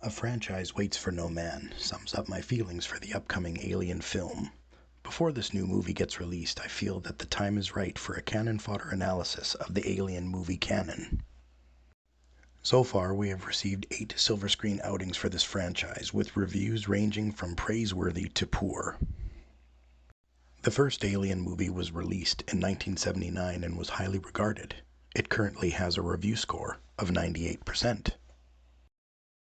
A franchise waits for no man sums up my feelings for the upcoming Alien film. Before this new movie gets released, I feel that the time is right for a Canon Fodder analysis of the Alien movie canon. So far, we have received 8 silver screen outings for this franchise, with reviews ranging from praiseworthy to poor. The first Alien movie was released in 1979 and was highly regarded. It currently has a review score of 98%.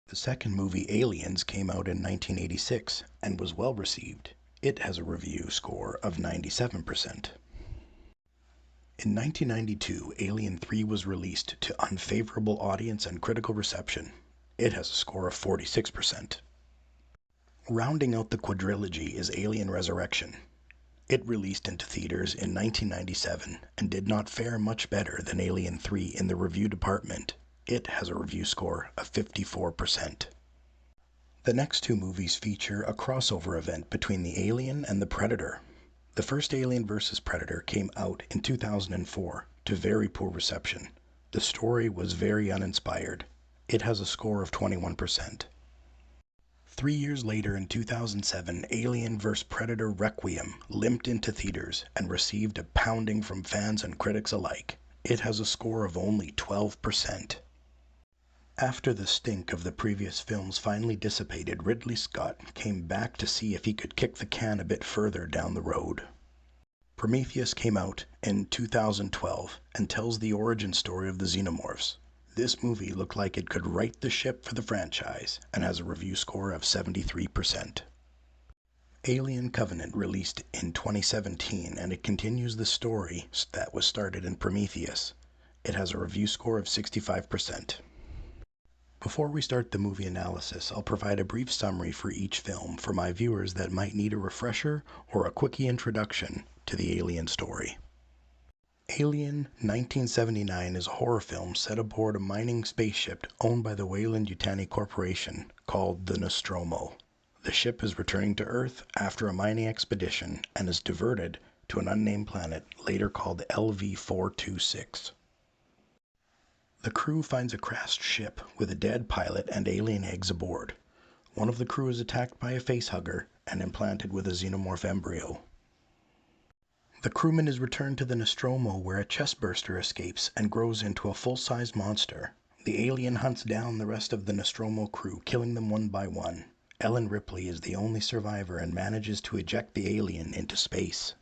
The second movie, Aliens, came out in 1986 and was well received. It has a review score of 97%. In 1992, Alien 3 was released to unfavorable audience and critical reception. It has a score of 46%. Rounding out the quadrilogy is Alien Resurrection. It released into theaters in 1997 and did not fare much better than Alien 3 in the review department. It has a review score of 54%. The next two movies feature a crossover event between the Alien and the Predator. The first Alien vs. Predator came out in 2004 to very poor reception. The story was very uninspired. It has a score of 21%. 3 years later, in 2007, Alien vs. Predator Requiem limped into theaters and received a pounding from fans and critics alike. It has a score of only 12%. After the stink of the previous films finally dissipated, Ridley Scott came back to see if he could kick the can a bit further down the road. Prometheus came out in 2012 and tells the origin story of the xenomorphs. This movie looked like it could right the ship for the franchise and has a review score of 73%. Alien Covenant released in 2017 and it continues the story that was started in Prometheus. It has a review score of 65%. Before we start the movie analysis, I'll provide a brief summary for each film for my viewers that might need a refresher or a quickie introduction to the Alien story. Alien 1979 is a horror film set aboard a mining spaceship owned by the Weyland-Yutani Corporation called the Nostromo. The ship is returning to Earth after a mining expedition and is diverted to an unnamed planet later called LV-426. The crew finds a crashed ship with a dead pilot and alien eggs aboard. One of the crew is attacked by a facehugger and implanted with a xenomorph embryo. The crewman is returned to the Nostromo where a chestburster escapes and grows into a full-size monster. The alien hunts down the rest of the Nostromo crew, killing them one by one. Ellen Ripley is the only survivor and manages to eject the alien into space.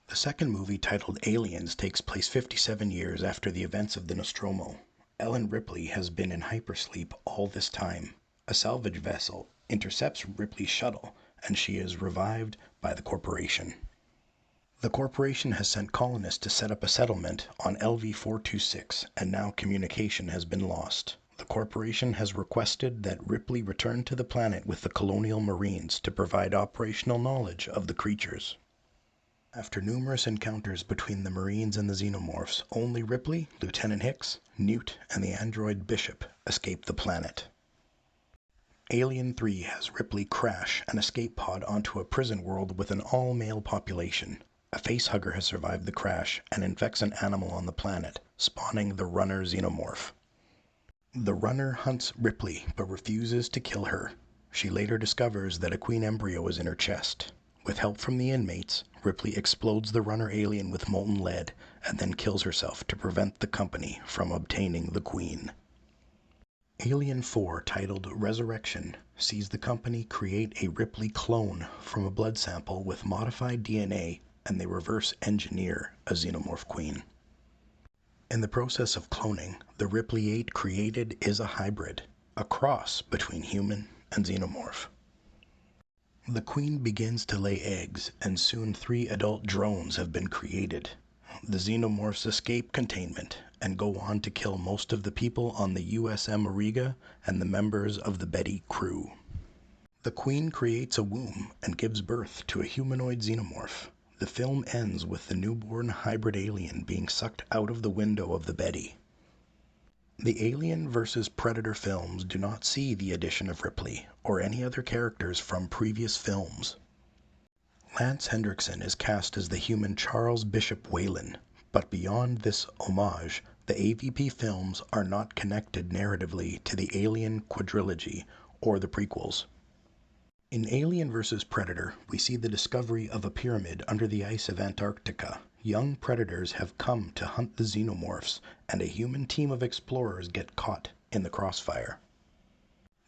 The second movie, titled Aliens, takes place 57 years after the events of the Nostromo. Ellen Ripley has been in hypersleep all this time. A salvage vessel intercepts Ripley's shuttle, and she is revived by the corporation. The corporation has sent colonists to set up a settlement on LV-426, and now communication has been lost. The corporation has requested that Ripley return to the planet with the colonial marines to provide operational knowledge of the creatures. After numerous encounters between the Marines and the Xenomorphs, only Ripley, Lieutenant Hicks, Newt, and the android Bishop escape the planet. Alien 3 has Ripley crash an escape pod onto a prison world with an all-male population. A facehugger has survived the crash and infects an animal on the planet, spawning the Runner Xenomorph. The Runner hunts Ripley but refuses to kill her. She later discovers that a queen embryo is in her chest. With help from the inmates, Ripley explodes the Runner alien with molten lead and then kills herself to prevent the company from obtaining the queen. Alien 4, titled Resurrection, sees the company create a Ripley clone from a blood sample with modified DNA, and they reverse engineer a xenomorph queen. In the process of cloning, the Ripley 8 created is a hybrid, a cross between human and xenomorph. The queen begins to lay eggs, and soon 3 adult drones have been created. The xenomorphs escape containment and go on to kill most of the people on the USM Auriga and the members of the Betty crew. The queen creates a womb and gives birth to a humanoid xenomorph. The film ends with the newborn hybrid alien being sucked out of the window of the Betty. The Alien vs. Predator films do not see the addition of Ripley or any other characters from previous films. Lance Henriksen is cast as the human Charles Bishop Whalen, but beyond this homage, The AVP films are not connected narratively to the Alien quadrilogy or the prequels. In Alien vs. Predator, we see the discovery of a pyramid under the ice of Antarctica. Young predators have come to hunt the xenomorphs, and a human team of explorers get caught in the crossfire.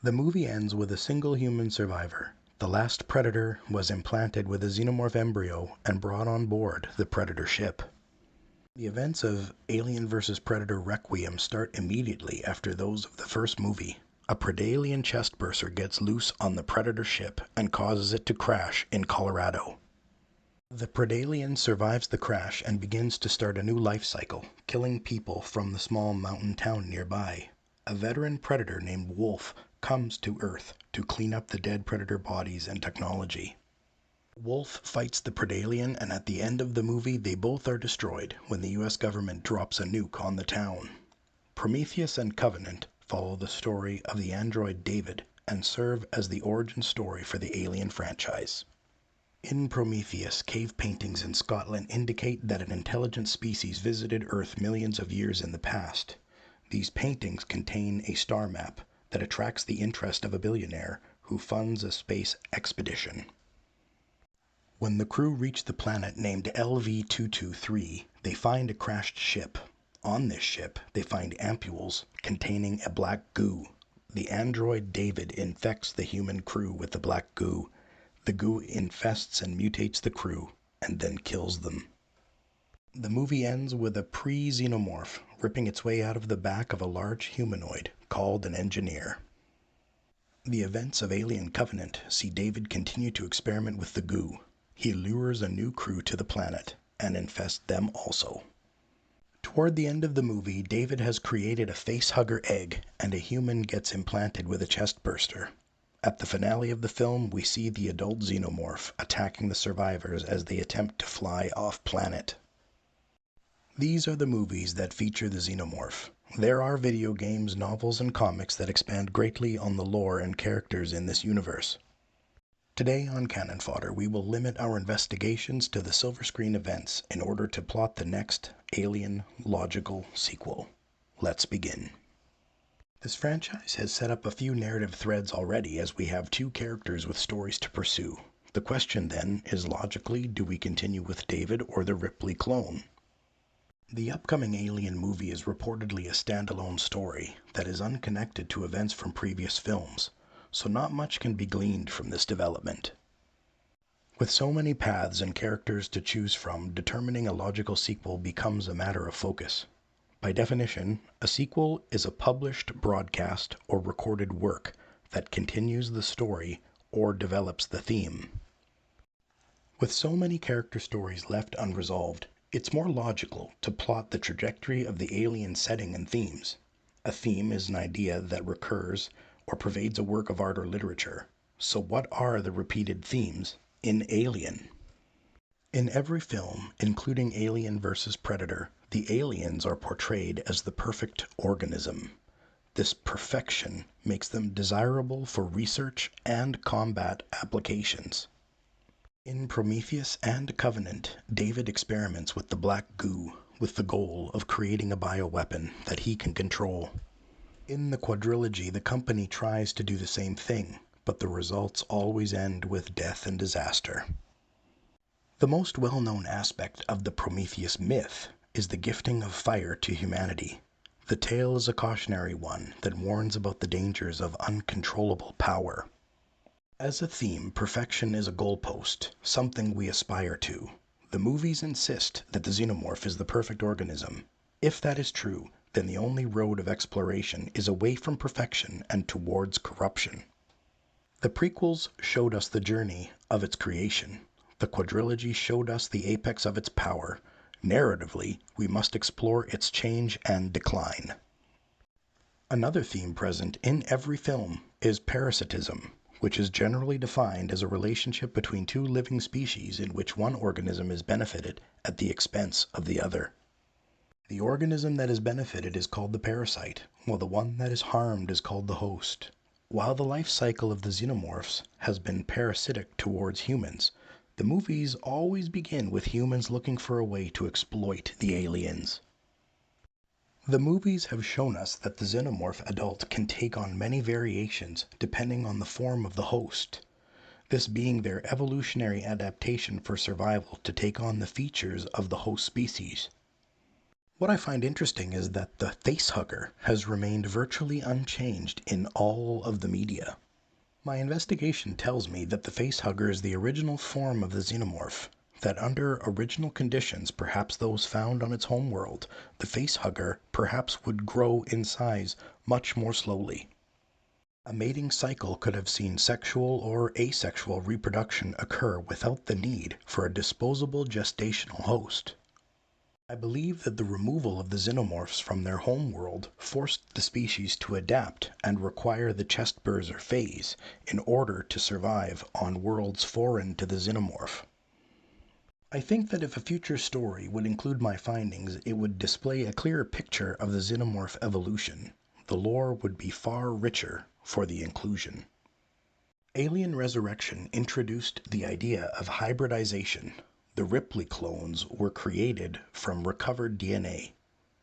The movie ends with a single human survivor. The last predator was implanted with a xenomorph embryo and brought on board the Predator ship. The events of Alien vs. Predator Requiem start immediately after those of the first movie. A Predalien chestburster gets loose on the Predator ship and causes it to crash in Colorado. The Predalien survives the crash and begins to start a new life cycle, killing people from the small mountain town nearby. A veteran Predator named Wolf comes to Earth to clean up the dead Predator bodies and technology. Wolf fights the Predalien, and at the end of the movie they both are destroyed when the US government drops a nuke on the town. Prometheus and Covenant follow the story of the android David and serve as the origin story for the Alien franchise. In Prometheus, cave paintings in Scotland indicate that an intelligent species visited Earth millions of years in the past. These paintings contain a star map that attracts the interest of a billionaire who funds a space expedition. When the crew reach the planet named LV-223, they find a crashed ship. On this ship, they find ampules containing a black goo. The android David infects the human crew with the black goo. The goo infests and mutates the crew, and then kills them. The movie ends with a pre-xenomorph ripping its way out of the back of a large humanoid called an engineer. The events of Alien Covenant see David continue to experiment with the goo. He lures a new crew to the planet and infests them also. Toward the end of the movie, David has created a facehugger egg, and a human gets implanted with a chestburster. At the finale of the film, we see the adult xenomorph attacking the survivors as they attempt to fly off-planet. These are the movies that feature the xenomorph. There are video games, novels, and comics that expand greatly on the lore and characters in this universe. Today on Canon Fodder, we will limit our investigations to the silver screen events in order to plot the next Alien logical sequel. Let's begin. This franchise has set up a few narrative threads already, as we have two characters with stories to pursue. The question then is, logically, do we continue with David or the Ripley clone? The upcoming Alien movie is reportedly a standalone story that is unconnected to events from previous films, so not much can be gleaned from this development. With so many paths and characters to choose from, determining a logical sequel becomes a matter of focus. By definition, a sequel is a published, broadcast, or recorded work that continues the story or develops the theme. With so many character stories left unresolved, it's more logical to plot the trajectory of the Alien setting and themes. A theme is an idea that recurs or pervades a work of art or literature. So what are the repeated themes in Alien? In every film, including Alien vs. Predator, the aliens are portrayed as the perfect organism. This perfection makes them desirable for research and combat applications. In Prometheus and Covenant, David experiments with the black goo with the goal of creating a bioweapon that he can control. In the quadrilogy, the company tries to do the same thing, but the results always end with death and disaster. The most well-known aspect of the Prometheus myth is the gifting of fire to humanity. The tale is a cautionary one that warns about the dangers of uncontrollable power. As a theme, perfection is a goalpost, something we aspire to. The movies insist that the xenomorph is the perfect organism. If that is true, then the only road of exploration is away from perfection and towards corruption. The prequels showed us the journey of its creation. The quadrilogy showed us the apex of its power. Narratively, we must explore its change and decline. Another theme present in every film is parasitism, which is generally defined as a relationship between two living species in which one organism is benefited at the expense of the other. The organism that is benefited is called the parasite, while the one that is harmed is called the host. While the life cycle of the xenomorphs has been parasitic towards humans, the movies always begin with humans looking for a way to exploit the aliens. The movies have shown us that the xenomorph adult can take on many variations depending on the form of the host, this being their evolutionary adaptation for survival to take on the features of the host species. What I find interesting is that the facehugger has remained virtually unchanged in all of the media. My investigation tells me that the facehugger is the original form of the xenomorph, that under original conditions, perhaps those found on its homeworld, the facehugger perhaps would grow in size much more slowly. A mating cycle could have seen sexual or asexual reproduction occur without the need for a disposable gestational host. I believe that the removal of the xenomorphs from their homeworld forced the species to adapt and require the chest-burster phase in order to survive on worlds foreign to the xenomorph. I think that if a future story would include my findings, it would display a clearer picture of the xenomorph evolution. The lore would be far richer for the inclusion. Alien Resurrection introduced the idea of hybridization. The Ripley clones were created from recovered DNA.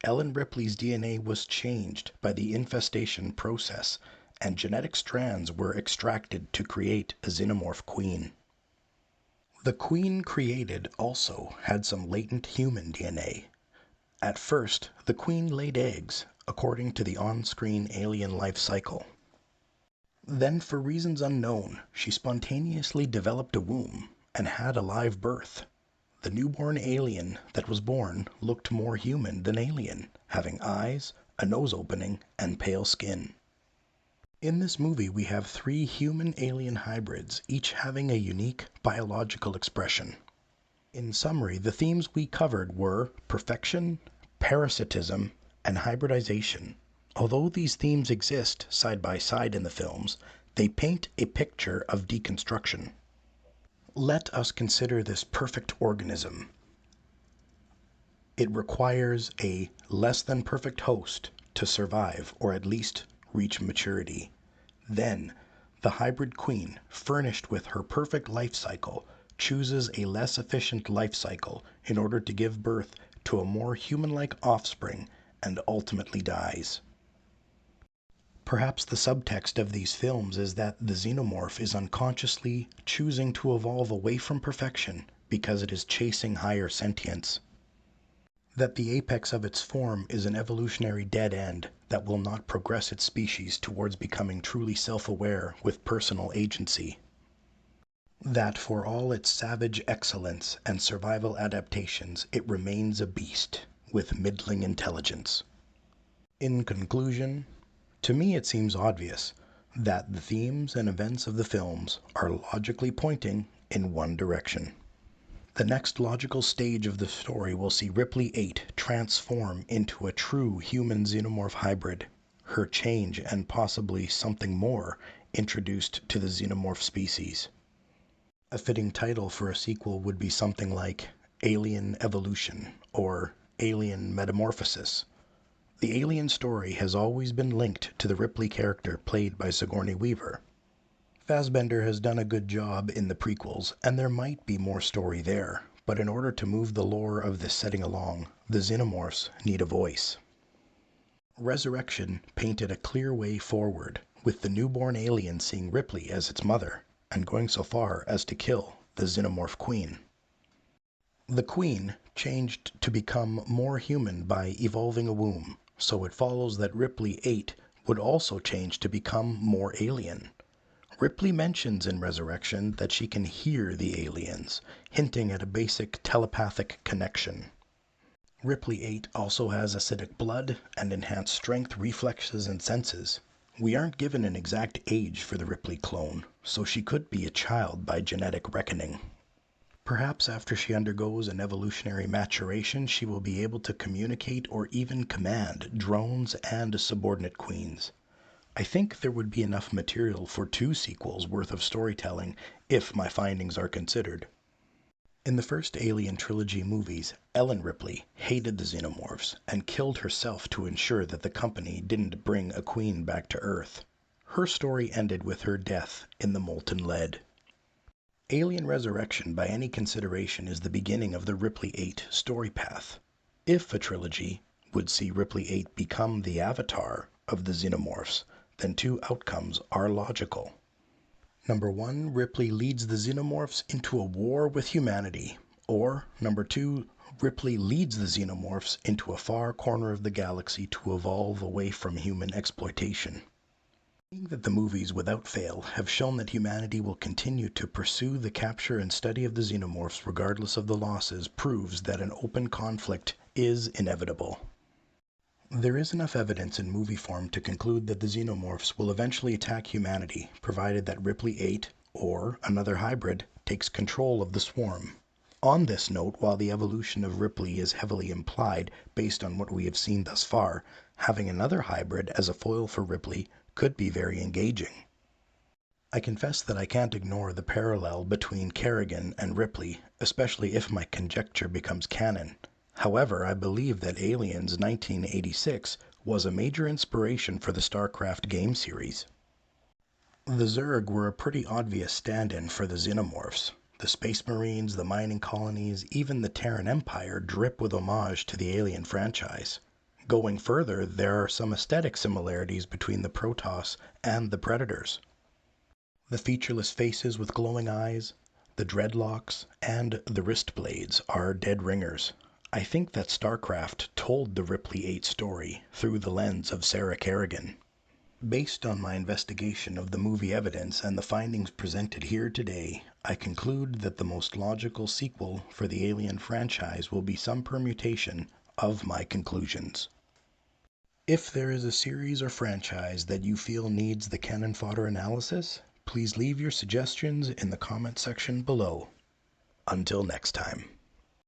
Ellen Ripley's DNA was changed by the infestation process, and genetic strands were extracted to create a xenomorph queen. The queen created also had some latent human DNA. At first, the queen laid eggs, according to the on-screen alien life cycle. Then, for reasons unknown, she spontaneously developed a womb and had a live birth. The newborn alien that was born looked more human than alien, having eyes, a nose opening, and pale skin. In this movie, we have 3 human-alien hybrids, each having a unique biological expression. In summary, the themes we covered were perfection, parasitism, and hybridization. Although these themes exist side by side in the films, they paint a picture of deconstruction. Let us consider this perfect organism. It requires a less than perfect host to survive or at least reach maturity. Then, the hybrid queen, furnished with her perfect life cycle, chooses a less efficient life cycle in order to give birth to a more human-like offspring and ultimately dies. Perhaps the subtext of these films is that the xenomorph is unconsciously choosing to evolve away from perfection because it is chasing higher sentience. That the apex of its form is an evolutionary dead end that will not progress its species towards becoming truly self-aware with personal agency. That for all its savage excellence and survival adaptations, it remains a beast with middling intelligence. In conclusion, to me it seems obvious that the themes and events of the films are logically pointing in one direction. The next logical stage of the story will see Ripley 8 transform into a true human-xenomorph hybrid, her change and possibly something more introduced to the xenomorph species. A fitting title for a sequel would be something like Alien Evolution or Alien Metamorphosis. The Alien story has always been linked to the Ripley character played by Sigourney Weaver. Fassbender has done a good job in the prequels, and there might be more story there, but in order to move the lore of this setting along, the xenomorphs need a voice. Resurrection painted a clear way forward, with the newborn alien seeing Ripley as its mother, and going so far as to kill the xenomorph queen. The queen changed to become more human by evolving a womb, so it follows that Ripley 8 would also change to become more alien. Ripley mentions in Resurrection that she can hear the aliens, hinting at a basic telepathic connection. Ripley 8 also has acidic blood and enhanced strength, reflexes, and senses. We aren't given an exact age for the Ripley clone, so she could be a child by genetic reckoning. Perhaps after she undergoes an evolutionary maturation, she will be able to communicate or even command drones and subordinate queens. I think there would be enough material for 2 sequels worth of storytelling if my findings are considered. In the first Alien trilogy movies, Ellen Ripley hated the xenomorphs and killed herself to ensure that the company didn't bring a queen back to Earth. Her story ended with her death in the molten lead. Alien Resurrection, by any consideration, is the beginning of the Ripley 8 story path. If a trilogy, would see Ripley 8 become the avatar of the xenomorphs, then two outcomes are logical. Number 1, Ripley leads the xenomorphs into a war with humanity. Or, number 2, Ripley leads the xenomorphs into a far corner of the galaxy to evolve away from human exploitation. Seeing that the movies, without fail, have shown that humanity will continue to pursue the capture and study of the xenomorphs regardless of the losses proves that an open conflict is inevitable. There is enough evidence in movie form to conclude that the xenomorphs will eventually attack humanity, provided that Ripley 8, or another hybrid, takes control of the swarm. On this note, while the evolution of Ripley is heavily implied based on what we have seen thus far, having another hybrid as a foil for Ripley could be very engaging. I confess that I can't ignore the parallel between Kerrigan and Ripley, especially if my conjecture becomes canon. However, I believe that Aliens 1986 was a major inspiration for the StarCraft game series. The Zerg were a pretty obvious stand-in for the Xenomorphs. The Space Marines, the mining colonies, even the Terran Empire drip with homage to the Alien franchise. Going further, there are some aesthetic similarities between the Protoss and the Predators. The featureless faces with glowing eyes, the dreadlocks, and the wrist blades are dead ringers. I think that StarCraft told the Ripley 8 story through the lens of Sarah Kerrigan. Based on my investigation of the movie evidence and the findings presented here today, I conclude that the most logical sequel for the Alien franchise will be some permutation of my conclusions. If there is a series or franchise that you feel needs the Canon Fodder analysis, please leave your suggestions in the comment section below. Until next time.